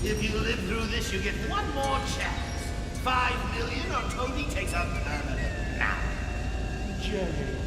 If you live through this, you get one more chance. 5 million or Tony takes a permanent nap. Jerry.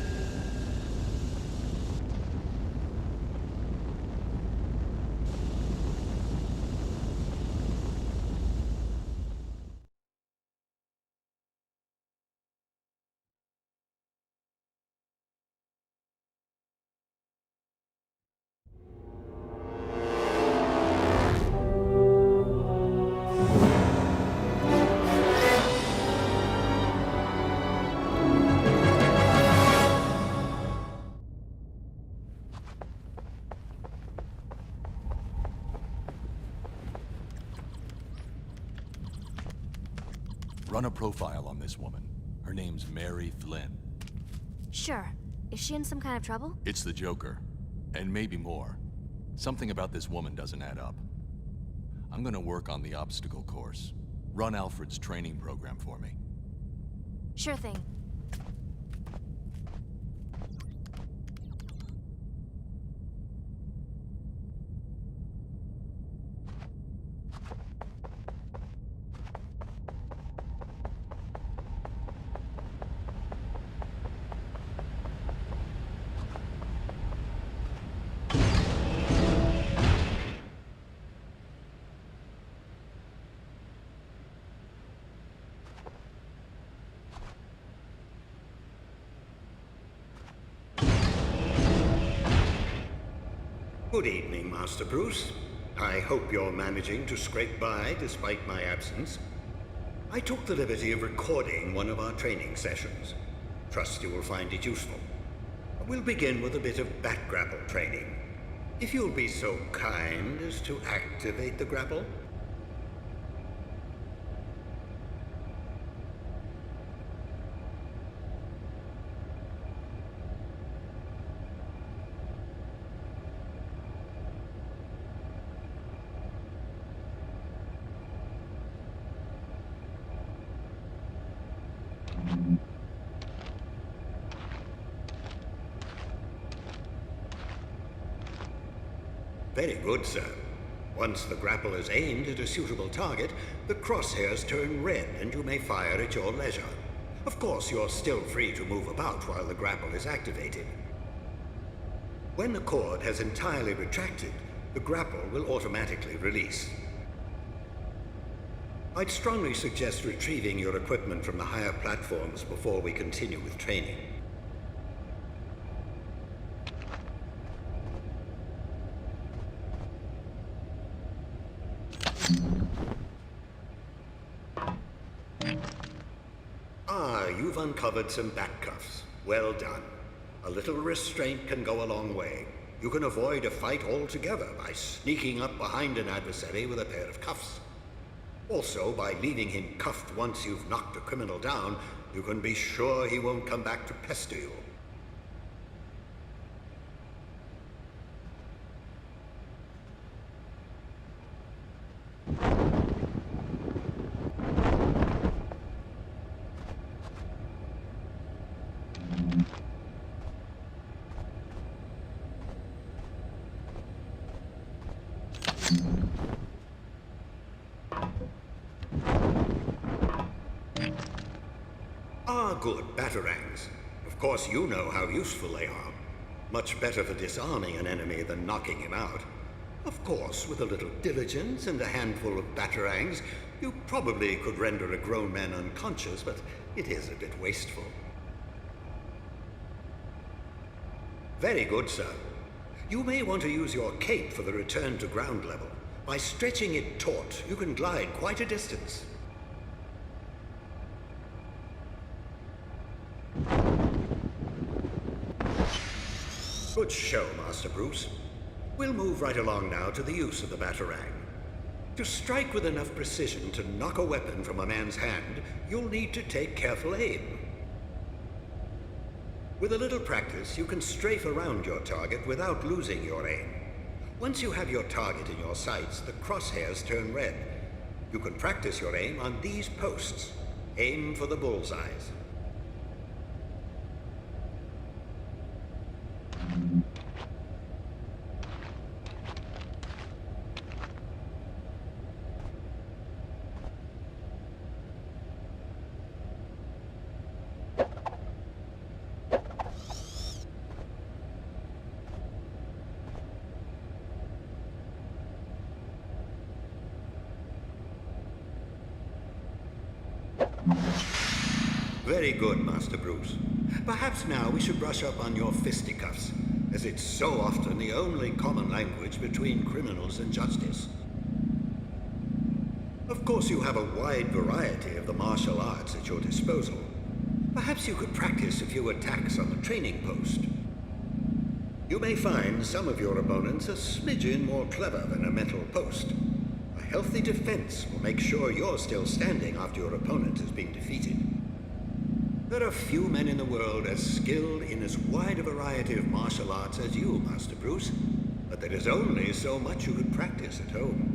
Run a profile on this woman. Her name's Mary Flynn. Sure. Is she in some kind of trouble? It's the Joker. And maybe more. Something about this woman doesn't add up. I'm gonna work on the obstacle course. Run Alfred's training program for me. Sure thing. Good evening, Master Bruce. I hope you're managing to scrape by despite my absence. I took the liberty of recording one of our training sessions. Trust you will find it useful. We'll begin with a bit of back grapple training. If you'll be so kind as to activate the grapple. Very good, sir. Once the grapple is aimed at a suitable target, the crosshairs turn red and you may fire at your leisure. Of course, you're still free to move about while the grapple is activated. When the cord has entirely retracted, the grapple will automatically release. I'd strongly suggest retrieving your equipment from the higher platforms before we continue with training. Ah, you've uncovered some back cuffs. Well done. A little restraint can go a long way. You can avoid a fight altogether by sneaking up behind an adversary with a pair of cuffs. Also, by leaving him cuffed once you've knocked a criminal down, you can be sure he won't come back to pester you. Ah, good, batarangs. Of course you know how useful they are. Much better for disarming an enemy than knocking him out. Of course, with a little diligence and a handful of batarangs, you probably could render a grown man unconscious, but it is a bit wasteful. Very good, sir. You may want to use your cape for the return to ground level. By stretching it taut, you can glide quite a distance. Good show, Master Bruce. We'll move right along now to the use of the batarang. To strike with enough precision to knock a weapon from a man's hand, you'll need to take careful aim. With a little practice, you can strafe around your target without losing your aim. Once you have your target in your sights, the crosshairs turn red. You can practice your aim on these posts. Aim for the bullseyes. Very good, Master Bruce. Perhaps now we should brush up on your fisticuffs, as it's so often the only common language between criminals and justice. Of course, you have a wide variety of the martial arts at your disposal. Perhaps you could practice a few attacks on the training post. You may find some of your opponents a smidgen more clever than a metal post. A healthy defense will make sure you're still standing after your opponent has been defeated. There are few men in the world as skilled in as wide a variety of martial arts as you, Master Bruce, but there is only so much you could practice at home.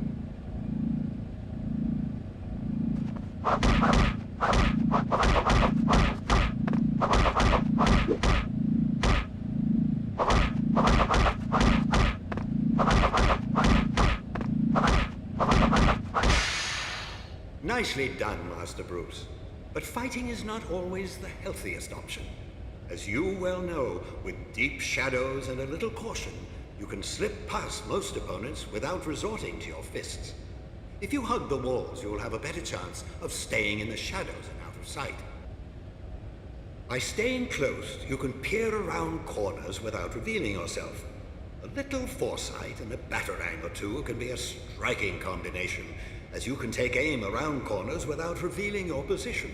Nicely done, Master Bruce. But fighting is not always the healthiest option. As you well know, with deep shadows and a little caution, you can slip past most opponents without resorting to your fists. If you hug the walls, you'll have a better chance of staying in the shadows and out of sight. By staying close, you can peer around corners without revealing yourself. A little foresight and a batarang or two can be a striking combination, as you can take aim around corners without revealing your position.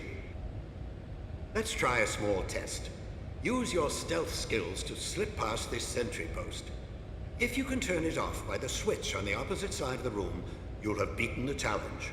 Let's try a small test. Use your stealth skills to slip past this sentry post. If you can turn it off by the switch on the opposite side of the room, you'll have beaten the challenge.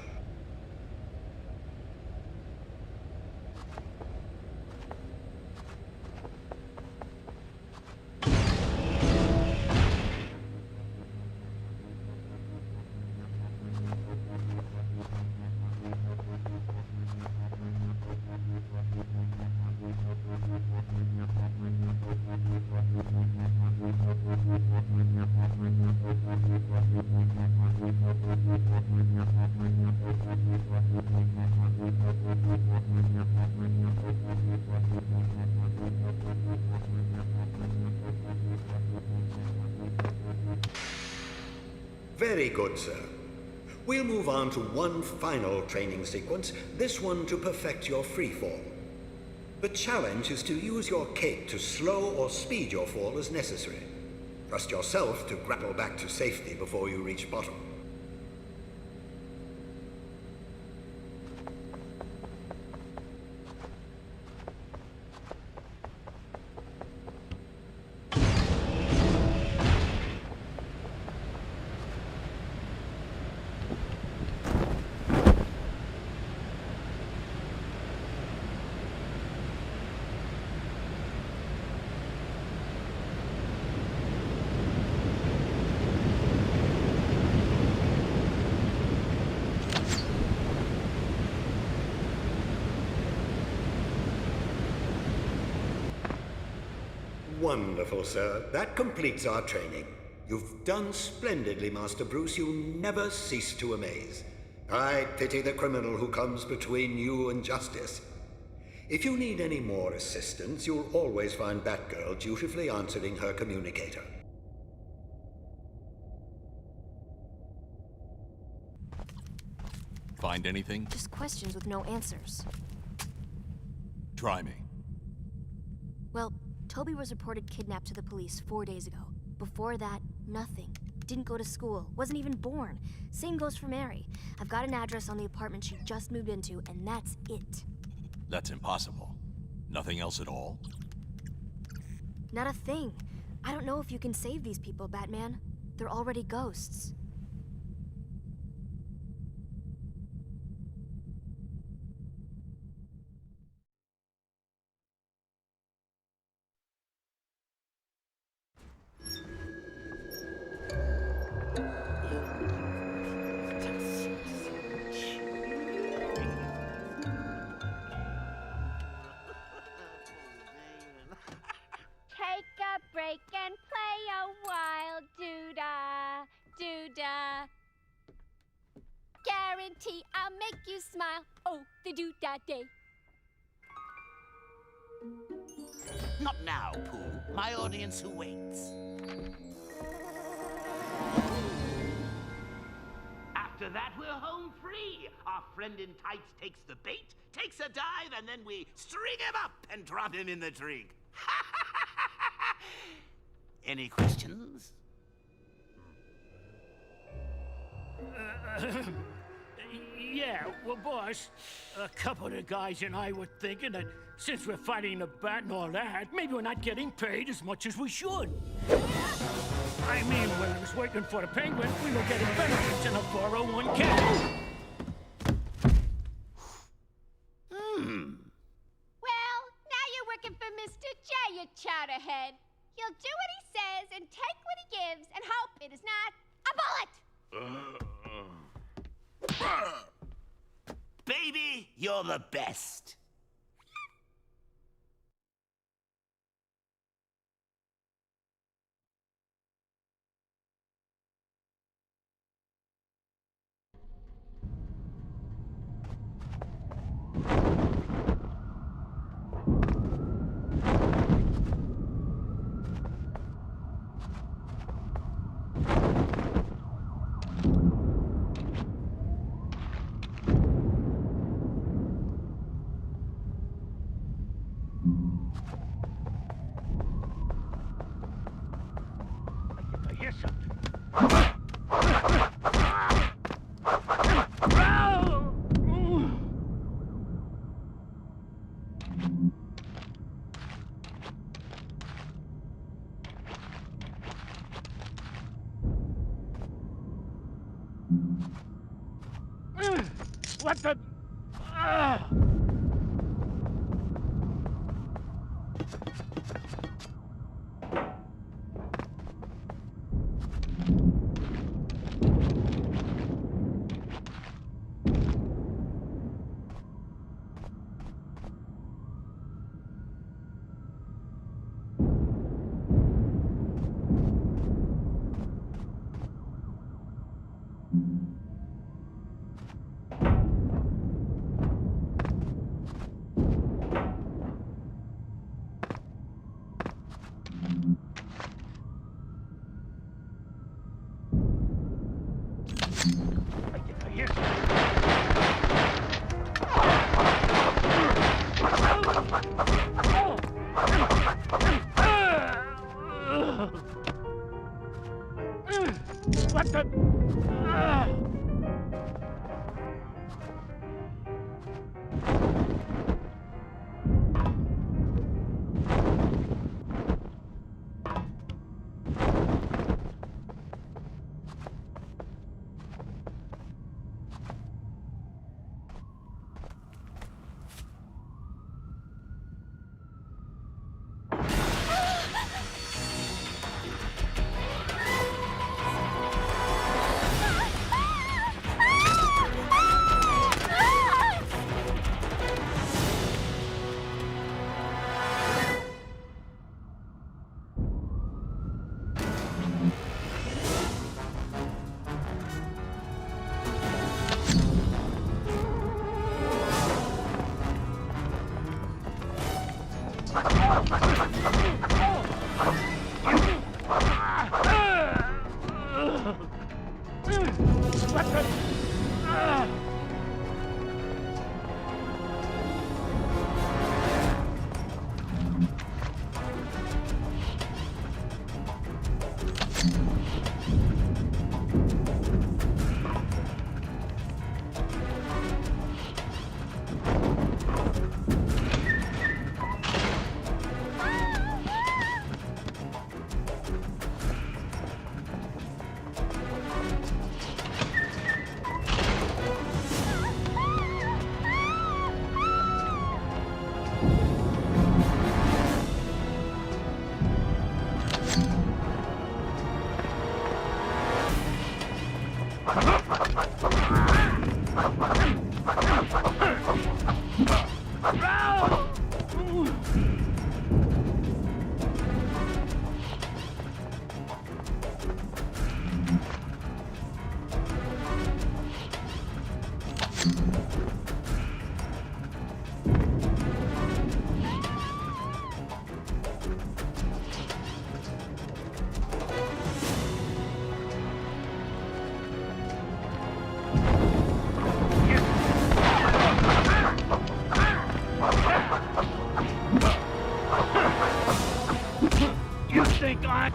Very good, sir. We'll move on to one final training sequence, this one to perfect your free fall. The challenge is to use your cape to slow or speed your fall as necessary. Trust yourself to grapple back to safety before you reach bottom. Wonderful, sir. That completes our training. You've done splendidly, Master Bruce. You never cease to amaze. I pity the criminal who comes between you and justice. If you need any more assistance, you'll always find Batgirl dutifully answering her communicator. Find anything? Just questions with no answers. Try me. Well, Toby was reported kidnapped to the police 4 days ago. Before that, nothing. Didn't go to school, wasn't even born. Same goes for Mary. I've got an address on the apartment she just moved into, and that's it. That's impossible. Nothing else at all? Not a thing. I don't know if you can save these people, Batman. They're already ghosts. Take a break and play a while, doo-dah, doo-dah. Guarantee I'll make you smile, oh, the doo-dah day. Not now, Pooh. My audience who waits. After that, we're home free. Our friend in tights takes the bait, takes a dive, and then we string him up and drop him in the drink. Any questions? Yeah, well, boss, a couple of the guys and I were thinking that since we're fighting the bat and all that, maybe we're not getting paid as much as we should. I mean, when I was working for the Penguin, we were getting benefits in a 401k. Well, now you're working for Mr. J, you chowderhead. You'll do what he says and take what he gives and hope it is not a bullet. Baby, you're the best. I hear something. What the? What the? You think I...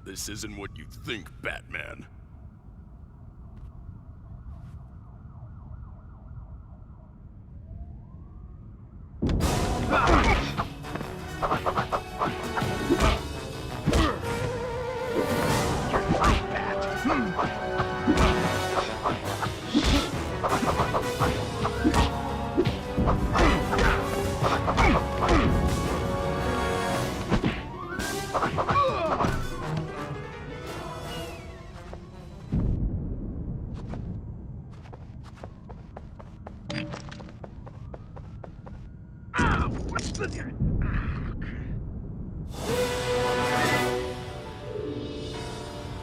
This isn't what you think, Batman.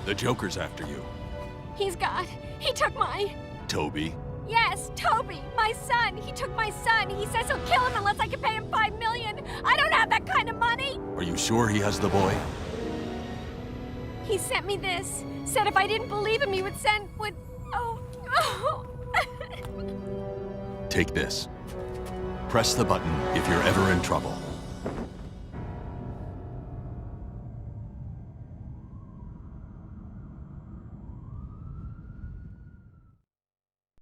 The Joker's after you. He took my... Toby. Yes, Toby, my son. He took my son. He says he'll kill him unless I can pay him $5 million. I don't have that kind of money. Are you sure he has the boy? He sent me this. Said if I didn't believe him, he would send... Oh. Take this. Press the button if you're ever in trouble.